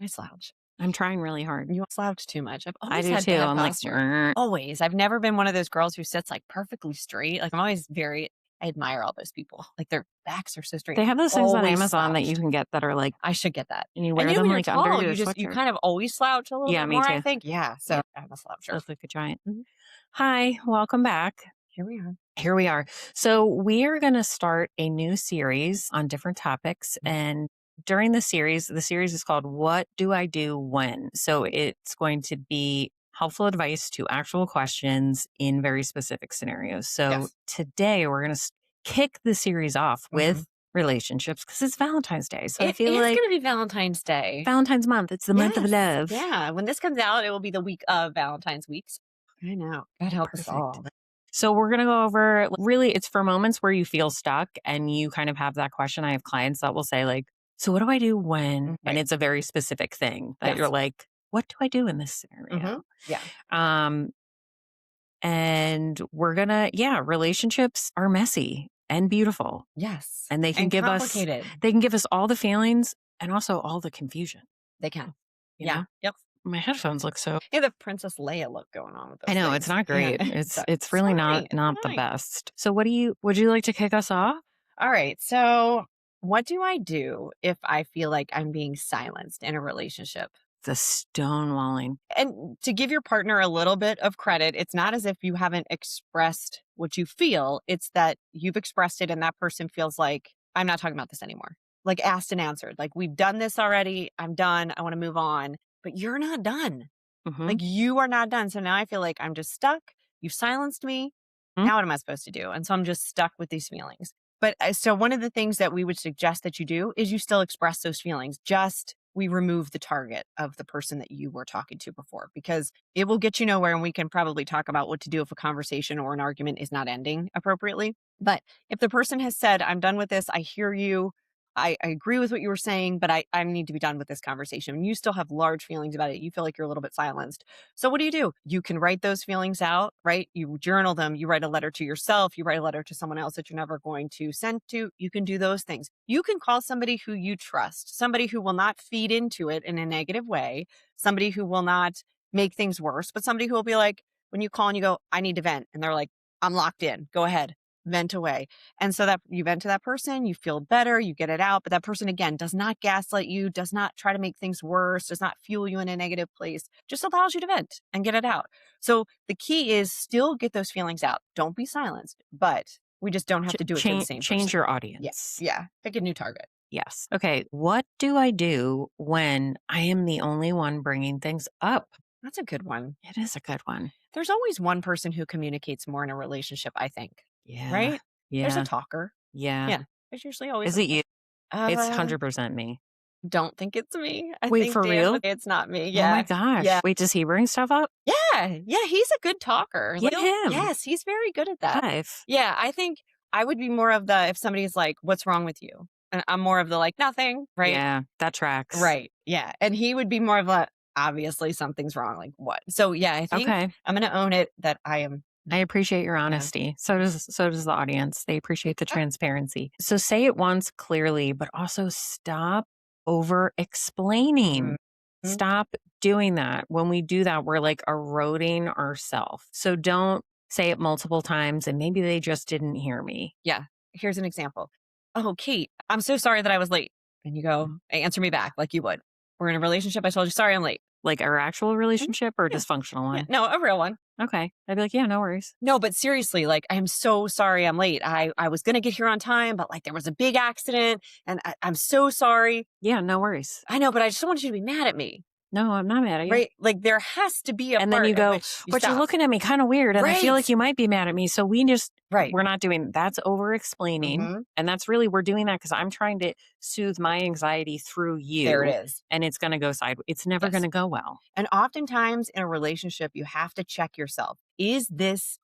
I slouch. I'm trying really hard. You slouch too much. I've I always do had too. bad I'm like, posture. Always. I've never been one of those girls who sits like perfectly straight. Like I'm always I admire all those people. Like their backs are so straight. they have those things on Always Amazon that you slouched. can get that are like, I should get that. and you And wear them when you're like under tall, your you sweatshirt. kind of always slouch a little Yeah, bit me more, I too. think. Yeah. So Yeah. I'm a sloucher. Feels like a giant. Mhm. Hi, welcome back. Here we are. Here we are. So we are going to start a new series on different topics. And during the series is called What Do I Do When? So it's going to be helpful advice to actual questions in very specific scenarios. So Yes. today we're going to kick the series off with relationships because it's Valentine's Day. So I It feel is like going to be Valentine's Day. Valentine's month. It's the month of Yes. love. Yeah. When this comes out, it will be the week of Valentine's weeks. I know. God help us all. So we're going to go over really, it's for moments where you feel stuck and you kind of have that question. I have clients that will say like, so what do I do when? And it's a very specific thing that you're like, what do I do in this scenario? Yeah. And we're going to, relationships are messy and beautiful. Yes. And they can give us all the feelings and also all the confusion. They can. You know? Yep. My headphones look so. Yeah, the Princess Leia look going on with those I know things. it's not great. Yeah. It's really not the best. So would you like to kick us off? All right. So what do I do if I feel like I'm being silenced in a relationship? The stonewalling. And to give your partner a little bit of credit, it's not as if you haven't expressed what you feel. It's that you've expressed it and that person feels like, I'm not talking about this anymore. Like asked and answered. Like, we've done this already. I'm done. I want to move on. But you're not done. Like, you are not done. So now I feel like I'm just stuck. You silenced me. Now what am I supposed to do? And so I'm just stuck with these feelings. But so one of the things that we would suggest that you do is you still express those feelings. Just we remove the target of the person that you were talking to before, because it will get you nowhere. And we can probably talk about what to do if a conversation or an argument is not ending appropriately. But if the person has said, I'm done with this, I hear you, I agree with what you were saying, but I need to be done with this conversation. And you still have large feelings about it. You feel like you're a little bit silenced. So what do? You can write those feelings out, right? You journal them. You write a letter to yourself. You write a letter to someone else that you're never going to send to. You can do those things. You can call somebody who you trust, somebody who will not feed into it in a negative way, somebody who will not make things worse, but somebody who will be like, when you call and you go, I need to vent. And they're like, I'm locked in. Go ahead. Vent away. And so that you vent to that person, you feel better, you get it out. But that person, again, does not gaslight you, does not try to make things worse, does not fuel you in a negative place, just allows you to vent and get it out. So the key is still get those feelings out. Don't be silenced, but we just don't have to do it to the same Change person. your audience. Yeah. Pick a new target. Yes. Okay. What do I do when I am the only one bringing things up? That's a good one. It is a good one. There's always one person who communicates more in a relationship, I think. Yeah. Right? Yeah. There's a talker. Yeah. Yeah. There's usually always. Is it you? It's 100% me. Don't think it's me. Wait, think for Dan real? It's not me. Yeah. Oh my gosh. Yeah. Wait, does he bring stuff up? Yeah. Yeah. He's a good talker. Get him. Yes. He's very good at that. 5. Yeah. I think I would be more of the, if somebody's like, what's wrong with you? And I'm more of the like, nothing. Right. Yeah. That tracks. Right. Yeah. And he would be more of a, obviously something's wrong. Like what? So yeah, I think I'm going to own it that I am. I appreciate your honesty. So does the audience. They appreciate the transparency. So say it once clearly, but also stop over explaining. Stop doing that. When we do that, we're like eroding ourselves. So don't say it multiple times and maybe they just didn't hear me. Yeah. Here's an example. Oh, Kate, I'm so sorry that I was late. And you go, answer me back like you would. We're in a relationship. I told you, sorry, I'm late. Like our actual relationship or a dysfunctional one? Yeah. No, a real one. Okay. I'd be like, yeah, no worries. No, but seriously, like, I'm so sorry I'm late. I was going to get here on time, but like there was a big accident and I'm so sorry. Yeah, no worries. I know, but I just don't want you to be mad at me. No, I'm not mad at you. Right? Like there has to be a and part then you go, but you're looking at me kind of weird and I feel like you might be mad at me. So we just, we're not doing, that's over explaining. And that's really, we're doing that because I'm trying to soothe my anxiety through you. There it is. And it's going to go sideways. It's never going to go well. And oftentimes in a relationship, you have to check yourself. Is this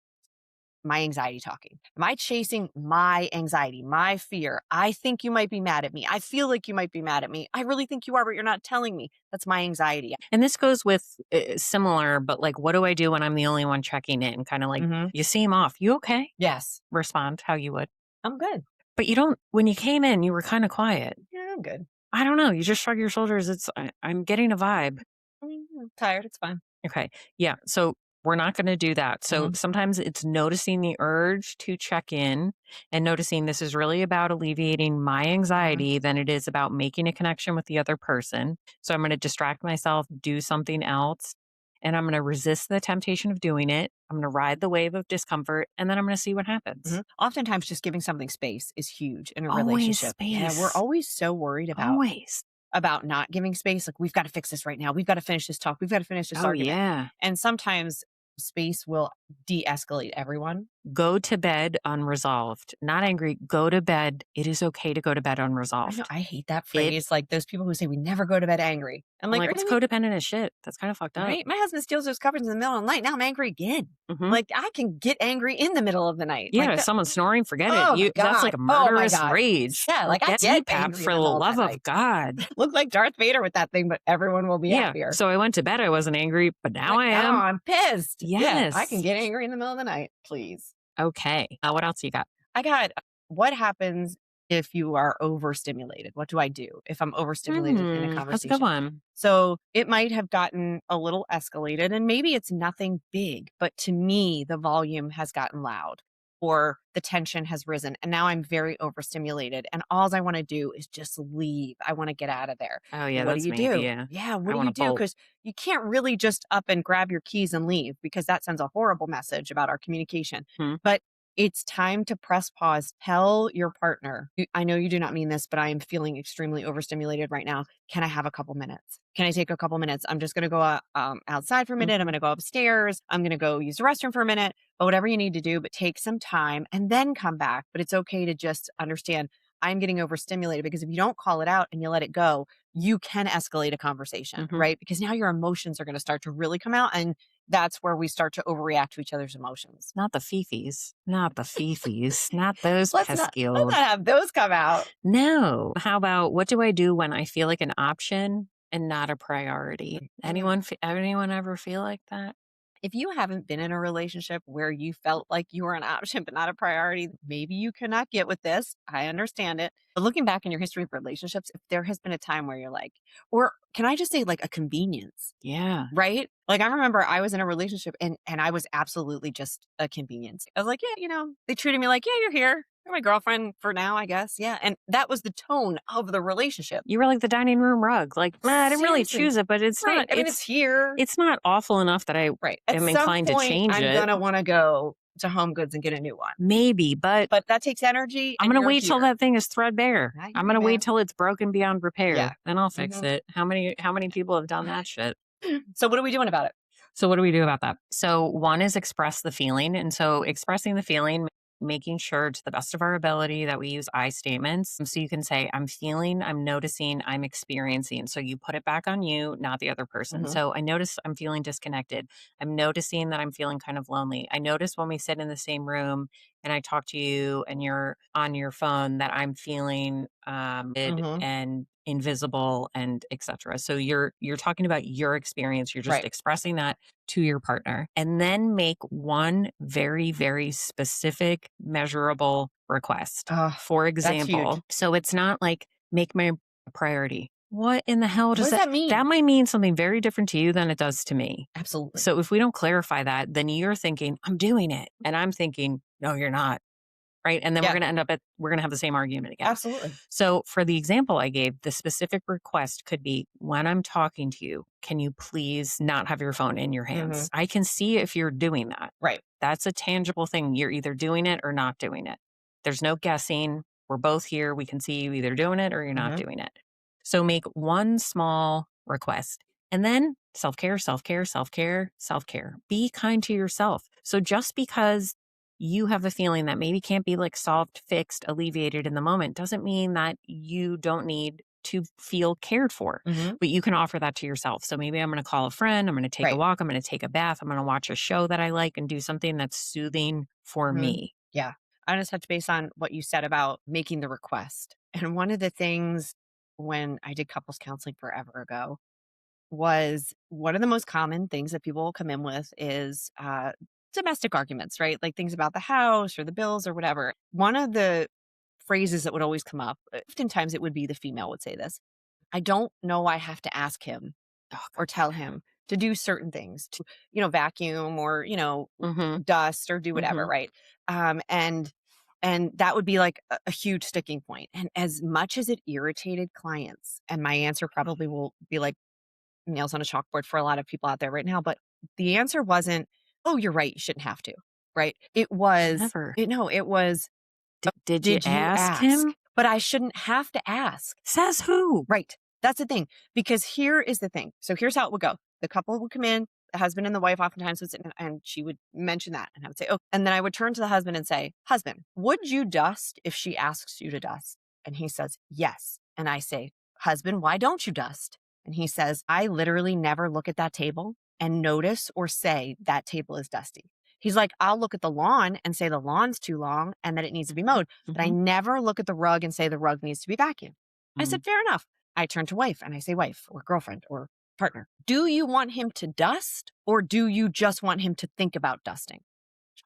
my anxiety talking? Am I chasing my anxiety, my fear? I think you might be mad at me. I feel like you might be mad at me. I really think you are, but you're not telling me. That's my anxiety. And this goes with similar, but like, what do I do when I'm the only one checking in? Kind of like, you seem off. You okay? Yes. Respond how you would. I'm good. But you don't, when you came in, you were kind of quiet. Yeah, I'm good. I don't know. You just shrug your shoulders. I'm getting a vibe. I'm tired. It's fine. Okay. Yeah. So we're not going to do that. So Mhm, sometimes it's noticing the urge to check in and noticing this is really about alleviating my mhm, anxiety than it is about making a connection with the other person. So I'm going to distract myself, do something else, and I'm going to resist the temptation of doing it. I'm going to ride the wave of discomfort and then I'm going to see what happens. mhm. Oftentimes, just giving something space is huge in a Always relationship. Yeah, we're space. always so worried Always. about not giving space. Like, we've got to fix this right now. We've got to finish this talk. We've got to finish this Oh, argument. yeah. And sometimes space will de-escalate everyone. Go to bed unresolved, not angry. Go to bed. It is okay to go to bed I know unresolved. I hate that It phrase. Like those people who say we never go to bed angry. I'm I'm like, like, "That's really? codependent as shit. That's kinda fucked up." Right? My husband steals those covers in the middle of the night. Now I'm angry again. Mhm. Like, I can get angry in the middle of the night. Yeah, Like if that. someone's snoring, forget it. Oh my You that's like God. a Oh my murderous God. rage. Yeah, Like, like I get get CPAP angry for in the the middle of that love night. of God. Look like Darth Vader with that thing, but everyone will be Yeah, happier. so I went to bed, I wasn't angry, but now Like, I now am. I'm pissed. Yeah, I can Yes. get angry in the middle of the night, please. Okay. What else you got? I got what happens if you are overstimulated? What do I do if I'm overstimulated in a That's a good conversation? one. So it might have gotten a little escalated, and maybe it's nothing big, but to me, the volume has gotten loud or the tension has risen. And now I'm very overstimulated. And all I want to do is just leave. I want to get out of there. Oh, yeah, What do that's you me, do? yeah. Yeah, what I do you wanna do? bolt. Because you can't really just up and grab your keys and leave because that sends a horrible message about our communication. Hmm. But it's time to press pause. Tell your partner, I know you do not mean this, but I am feeling extremely overstimulated right now. Can I have a couple minutes? Can I take a couple minutes? I'm just going to go outside for a minute. I'm Mhm. going to go upstairs. I'm going to go use the restroom for a minute, but whatever you need to do, but take some time and then come back. But it's okay to just understand I'm getting overstimulated because if you don't call it out and you let it go, you can escalate a conversation, Mhm. right? Because now your emotions are going to start to really come out. And that's where we start to overreact to each other's emotions. Not the fifis. Not the fifis. Not those pesky Let's old. not have those come out. No. How about what do I do when I feel like an option and not a priority? Mm. Anyone ever feel like that? If you haven't been in a relationship where you felt like you were an option but not a priority, maybe you cannot get with this. I understand it. But looking back in your history of relationships, if there has been a time where you're like, or can I just say like a convenience, Yeah. right? Like I remember I was in a relationship and I was absolutely just a convenience. I was like, yeah, they treated me like, yeah, you're here. You're my girlfriend for now, I guess. Yeah. And that was the tone of the relationship. You were like the dining room rug. Like, "Nah, I didn't really Seriously. choose it, but Right. I mean, it's here. it's not awful enough that I Right. At am some inclined to point, change I'm it." gonna wanna go to Home Goods and get a new one, Maybe, but but that takes energy I'm and gonna you're wait till here. that thing is threadbare. I hear I'm you, gonna wait man. till it's broken beyond Yeah. repair, then I'll fix Mhm. it. How many people have done that shit? So what are we doing about it? So what do we do about that? So one is express the feeling. And so expressing the feeling, making sure to the best of our ability that we use I statements. So you can say, I'm feeling, I'm noticing, I'm experiencing. So you put it back on you, not the other person. Mhm, So I notice I'm feeling disconnected. I'm noticing that I'm feeling kind of lonely. I notice when we sit in the same room and I talk to you and you're on your phone that I'm feeling mhm. and invisible and etc. So you're talking about your experience. You're just Right. expressing that to your partner and then make one very, very specific, measurable request. Oh, For that's huge. example, so it's not like make my priority. What in the hell What does does that? that That mean? might mean something very different to you than it does to me. Absolutely. So if we don't clarify that, then you're thinking, I'm doing it. And I'm thinking, no, you're not. Right. And then Yeah, we're going to have the same argument again. absolutely. So for the example I gave, the specific request could be when I'm talking to you, can you please not have your phone in your Mhm. hands? I can see if you're doing that. Right. That's a tangible thing. You're either doing it or not doing it. There's no guessing. We're both here. We can see you either doing it or you're not Mhm. doing it. So make one small request and then self care, self care, self care, self care. Be kind to yourself. So just because you have a feeling that maybe can't be like solved, fixed, alleviated in the moment doesn't mean that you don't need to feel cared for, Mhm. but you can offer that to yourself. So maybe I'm going to call a friend, I'm going to take a Right. walk, I'm going to take a bath, I'm going to watch a show that I like and do something that's soothing for Mhm. me. Yeah. I want to touch base on what you said about making the request. And one of the things when I did couples counseling forever ago was one of the most common things that people will come in with is domestic arguments, right? Like things about the house or the bills or whatever. One of the phrases that would always come up, oftentimes it would be the female would say this. I don't know I have to ask him Oh or god tell damn it. him to do certain things, to, vacuum or, Mhm. dust or do whatever, Mhm. right? Um, and and that would be like a huge sticking point. And as much as it irritated clients, and my answer probably will be like nails on a chalkboard for a lot of people out there right now, but the answer wasn't, "Oh, you're right, you shouldn't have to." Right? Never. It was, Did you "Did you ask ask?" him? But I shouldn't have to ask. Says who? Right. That's the thing. Because here is the thing. So here's how it would go. The couple would come in, the husband and the wife oftentimes would sit and she would mention that. And I would say, "Oh," and then I would turn to the husband and say, "Husband, would you dust if she asks you to dust?" And he says, "Yes." And I say, "Husband, why don't you dust?" And he says, "I literally never look at that table and notice or say that table is dusty." He's like, "I'll look at the lawn and say the lawn's too long and that it needs to be Mhm. mowed, but I Mhm. never look at the rug and say the rug needs to be vacuumed." I Mhm. said, "Fair enough." I turn to wife and I say, "Wife or girlfriend or partner, do you want him to dust or do you just want him to think about dusting?"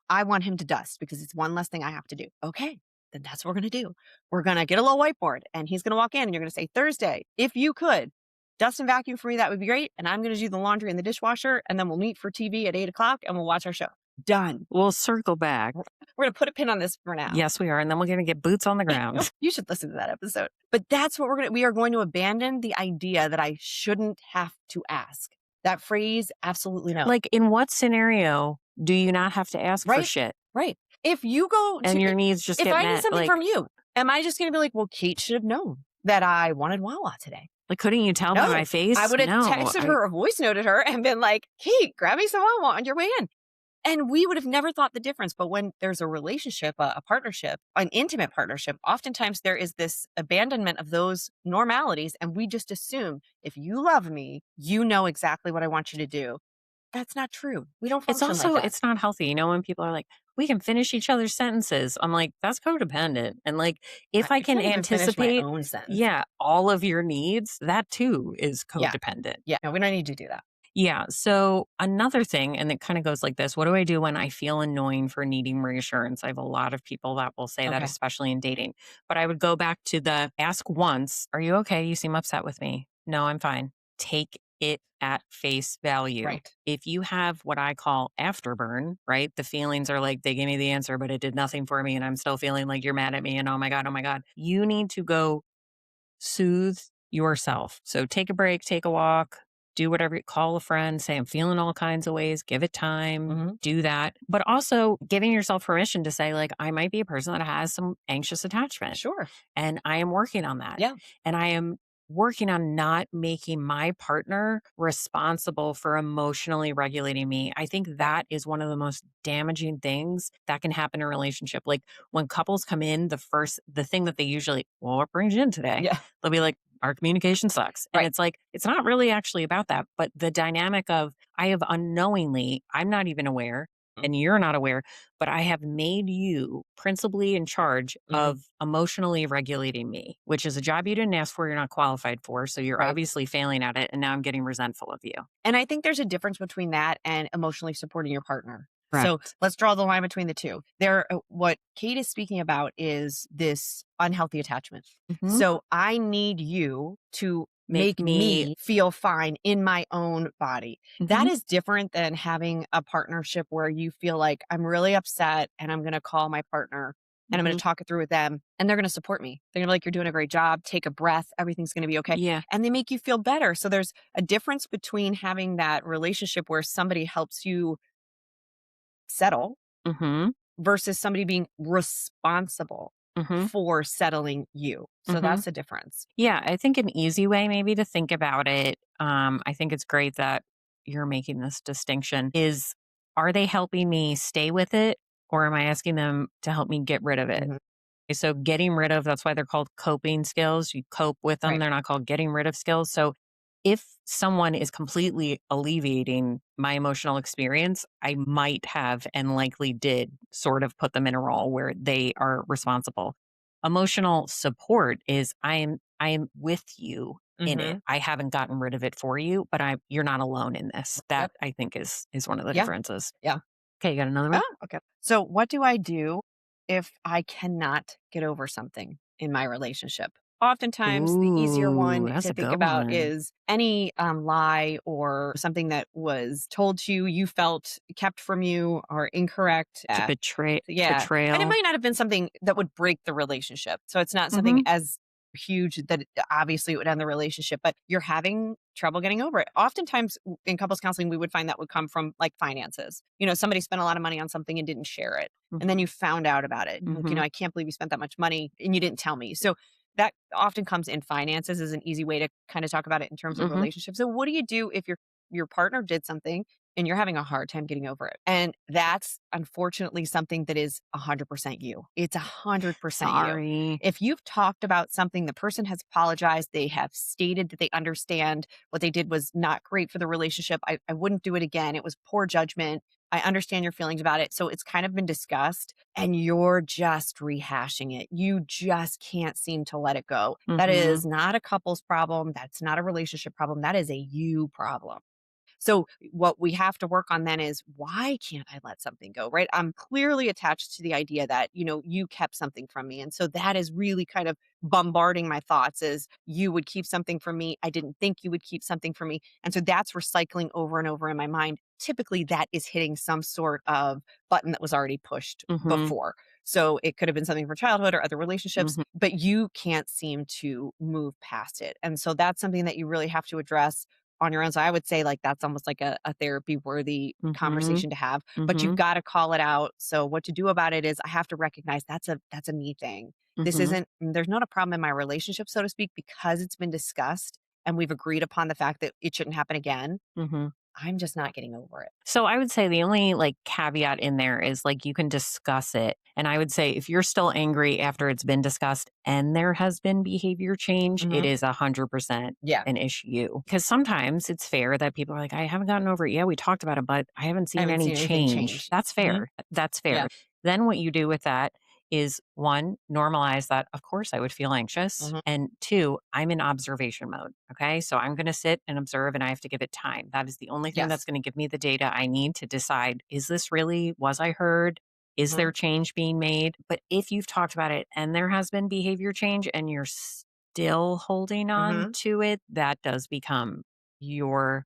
"I want him to dust because it's one less thing I have to do." "Okay, then that's what we're going to do. We're going to get a little whiteboard and he's going to walk in and you're going to say, 'Thursday, if you could dust and vacuum for me, that would be great. And I'm going to do the laundry and the dishwasher. And then we'll meet for TV at 8 o'clock and we'll watch our show.'" Done. We'll circle back. We're going to put a pin on this for now. Yes, we are, and then we're gonna get boots on the ground. You should listen to that episode. But that's what we are going to abandon the idea that I shouldn't have to ask. That phrase, absolutely no. Like, in what scenario do you not have to ask for Right? shit Right. If you go and to your needs just if get I need met? something from you, am I just gonna be like, "Well, Kate should have known that I wanted Wawa today." Couldn't you tell by my No. I face? would have No, texted her or voice noted her and been like, "Kate, grab me some Wawa on your way in." And we would have never thought the difference. But when there's a relationship, a partnership, an intimate partnership, oftentimes there is this abandonment of those normalities. And we just assume if you love me, you know exactly what I want you to do. That's not true. We don't it's function like also that. it's not healthy, when people are like, "We can finish each other's sentences." I'm like, "That's codependent." And, if I I can can't even finish my anticipate, own sentence. yeah, all of your needs, that too is Yeah. codependent. Yeah. No, we don't need to do that. Yeah. So another thing, and it kind of goes like this: what do I do when I feel annoying for needing reassurance? I have a lot of people that will say that, Okay. especially in dating. But I would go back to the ask once, "Are you okay? You seem upset with me." "No, I'm fine." Take it at face value. Right. If you have what I call afterburn, right? The feelings are like they gave me the answer, but it did nothing for me. And I'm still feeling like you're mad at me. And oh my God, oh my God. You need to go soothe yourself. So take a break, take a walk, do whatever, call a friend, say, "I'm feeling all kinds of ways, give it time, Hmm. do that." But also giving yourself permission to say, I might be a person that has some anxious attachment Sure. and I am working on that. Yeah. And I am working on not making my partner responsible for emotionally regulating me. I think Right. that is one of the most damaging things that can happen in a relationship. Like when couples come in, the thing that they usually, "Well, what brings you in today?" Yeah. They'll be like, "Our communication sucks." And Right. it's like, it's not really actually about that. But the dynamic of I have unknowingly, I'm not even aware and you're not aware, but I have made you principally in charge Mm-hmm. of emotionally regulating me, which is a job you didn't ask for, you're not qualified for. So you're Right. obviously failing at it. And now I'm getting resentful of you. And I think there's a difference between that and emotionally supporting your partner. So Correct. let's draw the line between the two. What Kate is speaking about is this unhealthy attachment. Hmm. So I need you to Make make me, me feel fine in my own body. That hmm is different than having a partnership where you feel like I'm really upset and I'm going to call my partner and I'm going hmm to talk it through with them and they're going to support me. They're going to be like, "You're doing a great job. Take a breath. Everything's going to be okay." yeah. And they make you feel better. So there's a difference between having that relationship where somebody helps you settle hmm versus somebody being responsible hmm for settling you. So hmm that's the difference. Yeah, I think an easy way maybe to think about it, I think it's great that you're making this distinction is, are they helping me stay with it or am I asking them to help me get rid of it? Mhm. So getting rid of, that's why they're called coping skills. You cope with them. Right. They're not called getting rid of skills. So if someone is completely alleviating my emotional experience, I might have and likely did sort of put them in a role where they are responsible. Emotional support is I am with you in it. Mhm. I haven't gotten rid of it for you, but you're not alone in this. That Yep. I think is one of the Yeah. differences. Yeah. Okay, you got another one? Oh, okay. So what do I do if I cannot get over something in my relationship? Oftentimes, the easier Ooh, one that's to a think good about one. is any lie or something that was told to you, you felt kept from you or incorrect. To Yeah. And it betrayal. might not have been something that would break the relationship. So it's not something Mhm, as huge that obviously it would end the relationship, but you're having trouble getting over it. Oftentimes in couples counseling, we would find that would come from like finances. Somebody spent a lot of money on something and didn't share it. And then mhm, you found out about it. And like, mhm, I can't believe you spent that much money and you didn't tell me. So that often comes in finances is an easy way to kind of talk about it in terms of mhm. relationships. So what do you do if your partner did something and you're having a hard time getting over it? And that's unfortunately something that is 100% you. It's 100% you. Sorry. If you've talked about something, the person has apologized, they have stated that they understand what they did was not great for the relationship. I wouldn't do it again. It was poor judgment. I understand your feelings about it. So it's kind of been discussed and you're just rehashing it. You just can't seem to let it go. That Mhm, is not a couple's problem. That's not a relationship problem. That is a you problem. So what we have to work on then is why can't I let something go, right? I'm clearly attached to the idea that, you kept something from me. And so that is really kind of bombarding my thoughts is you would keep something from me. I didn't think you would keep something from me. And so that's recycling over and over in my mind. Typically that is hitting some sort of button that was already pushed mhm, before. So it could have been something from childhood or other relationships, mhm, but you can't seem to move past it. And so that's something that you really have to address on your own. So I would say like that's almost like a therapy worthy mhm, conversation to have, but you've mhm, got to call it out. So what to do about it is I have to recognize that's a me thing. This mhm, isn't there's not a problem in my relationship, so to speak, because it's been discussed and we've agreed upon the fact that it shouldn't happen again. mhm. I'm just not getting over it. So I would say the only like caveat in there is like you can discuss it. And I would say if you're still angry after it's been discussed and there has been behavior change, it Hmm. is 100% Yeah. an issue. Because sometimes it's fair that people are like, I haven't gotten over it. Yeah, we talked about it, but I haven't I seen haven't any seen anything change. change. That's Hmm. fair. That's fair. Yeah. Then what you do with that is one, normalize that, of course, I would feel anxious. Hmm. And two, I'm in observation mode. Okay. So I'm going to sit and observe and I have to give it time. That is the only thing that's Yes. going to give me the data I need to decide is this really, was I heard? Is Hmm. there change being made? But if you've talked about it and there has been behavior change and you're still holding on Hmm. to it, that does become your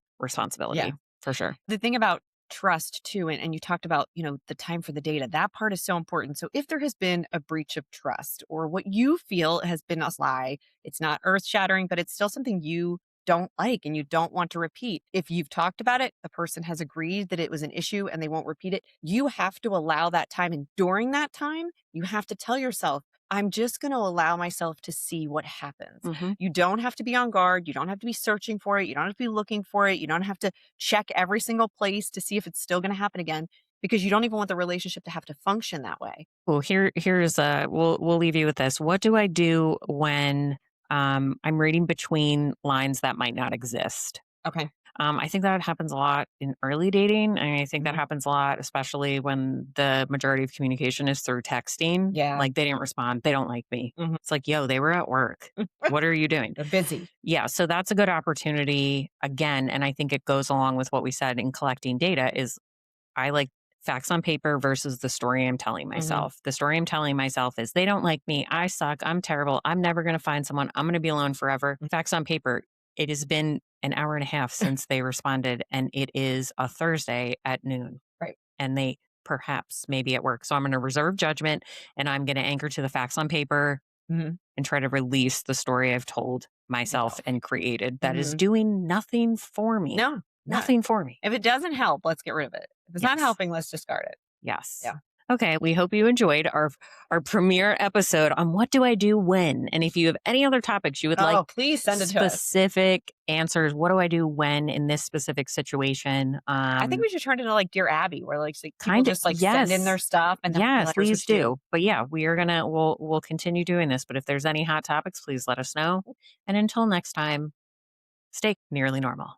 Yeah. responsibility for sure. The thing about trust too, and you talked about, the time for the data, that part is so important. So if there has been a breach of trust or what you feel has been a lie, it's not earth shattering, but it's still something you don't like and you don't want to repeat. If you've talked about it, the person has agreed that it was an issue and they won't repeat it, you have to allow that time. And during that time, you have to tell yourself, I'm just going to allow myself to see what happens. Hmm. You don't have to be on guard. You don't have to be searching for it. You don't have to be looking for it. You don't have to check every single place to see if it's still going to happen again because you don't even want the relationship to have to function that way. Well, here's we'll leave you with this. What do I do when I'm reading between lines that might not exist? Okay. I think that happens a lot in early dating. And I think that Mhm. happens a lot, especially when the majority of communication is through texting. Yeah. Like they didn't respond. They don't like me. Mhm. It's like, yo, they were at work. What are you doing? They're busy. Yeah. So that's a good opportunity again. And I think it goes along with what we said in collecting data is I like facts on paper versus the story I'm telling Mhm. myself. The story I'm telling myself is they don't like me. I suck. I'm terrible. I'm never going to find someone. I'm going to be alone forever. Facts on paper. It has been an hour and a half since they responded, and it is a Thursday at noon, Right. and they perhaps maybe at work. So I'm going to reserve judgment and I'm going to anchor to the facts on paper Mhm. and try to release the story I've told myself Yourself. and created that is Mhm. doing nothing for me. No. No. Nothing for me. If it doesn't help, let's get rid of it. If it's not Yes. helping, let's discard it. Yes. Yeah. Okay, we hope you enjoyed our premiere episode on what do I do when? And if you have any other topics you would like Oh, please send it to us. specific answers, what do I do when in this specific situation? I think we should turn it into like Dear Abby, where like people Kind of just like send in their yes. stuff and then we get Yes, letters please with you. do. But yeah, we are gonna we'll continue doing this. But if there's any hot topics, please let us know. And until next time, stay nearly normal.